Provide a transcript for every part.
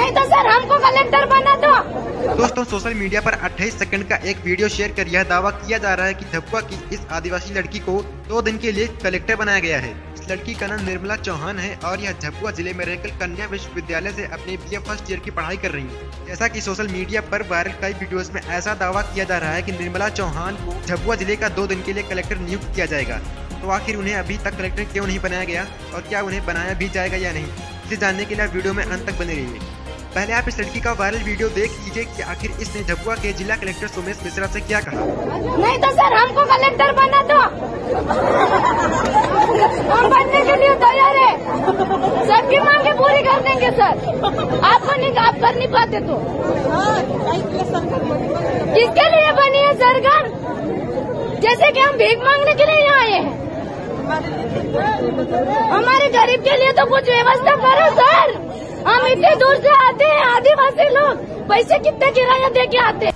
नहीं तो सर हमको कलेक्टर बना दो। दोस्तों, सोशल मीडिया पर 28 सेकंड का एक वीडियो शेयर कर यह दावा किया जा रहा है कि झबुआ की इस आदिवासी लड़की को 2 दिन के लिए कलेक्टर बनाया गया है। इस लड़की का नाम निर्मला चौहान है और यह झबुआ जिले में रहकर कन्या विश्वविद्यालय से अपने BA फर्स्ट ईयर की पढ़ाई कर रही है। जैसा कि सोशल मीडिया पर वायरल कई वीडियोस में ऐसा दावा किया जा रहा है कि निर्मला चौहान को झबुआ जिले का 2 दिन के लिए कलेक्टर नियुक्त किया जाएगा। तो आखिर उन्हें अभी तक कलेक्टर क्यों नहीं बनाया गया और क्या उन्हें बनाया भी जाएगा या नहीं, इसे जानने के लिए वीडियो में अंत तक बने रहिए। पहले आप इस लड़की का वायरल वीडियो देख लीजिए कि आखिर इसने झबुआ के जिला कलेक्टर सोमेश मिश्रा से क्या कहा। नहीं तो सर हमको कलेक्टर बना दो, हम बनने के लिए तैयार है, सबकी मांगे पूरी कर देंगे सर। आपको नहीं, आप कर नहीं पाते तो किसके लिए बनी है सरकार? जैसे कि हम भीख मांगने के लिए यहाँ आए हैं, हमारे गरीब के लिए तो कुछ व्यवस्था करो सर। हम इतने दूर से आते हैं, आदिवासी लोग पैसे कितने किराया दे के आते हैं।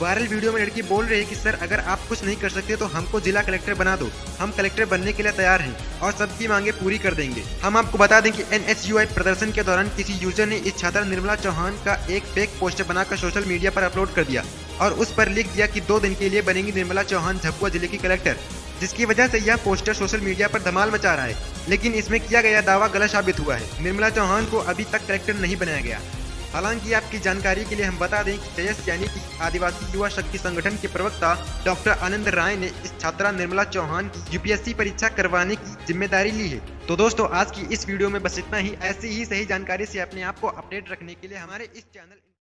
वायरल वीडियो में लड़की बोल रही है कि सर अगर आप कुछ नहीं कर सकते तो हमको जिला कलेक्टर बना दो, हम कलेक्टर बनने के लिए तैयार हैं और सबकी मांगे पूरी कर देंगे। हम आपको बता दें कि NHUI प्रदर्शन के दौरान किसी यूजर ने इस छात्रा निर्मला चौहान का एक फेक पोस्टर बनाकर सोशल मीडिया पर अपलोड कर दिया और उस पर लिख दिया कि 2 दिन के लिए बनेंगी निर्मला चौहान झबुआ जिले की कलेक्टर, जिसकी वजह से यह पोस्टर सोशल मीडिया पर धमाल मचा रहा है। लेकिन इसमें किया गया दावा गलत साबित हुआ है। निर्मला चौहान को अभी तक कलेक्टर नहीं बनाया गया। हालांकि आपकी जानकारी के लिए हम बता दें कि तेजस यानी कि आदिवासी युवा शक्ति संगठन के प्रवक्ता डॉक्टर आनंद राय ने इस छात्रा निर्मला चौहान की UPSC परीक्षा करवाने की जिम्मेदारी ली है। तो दोस्तों, आज की इस वीडियो में बस इतना ही। ऐसी ही सही जानकारी से अपने आप को अपडेट रखने के लिए हमारे इस चैनल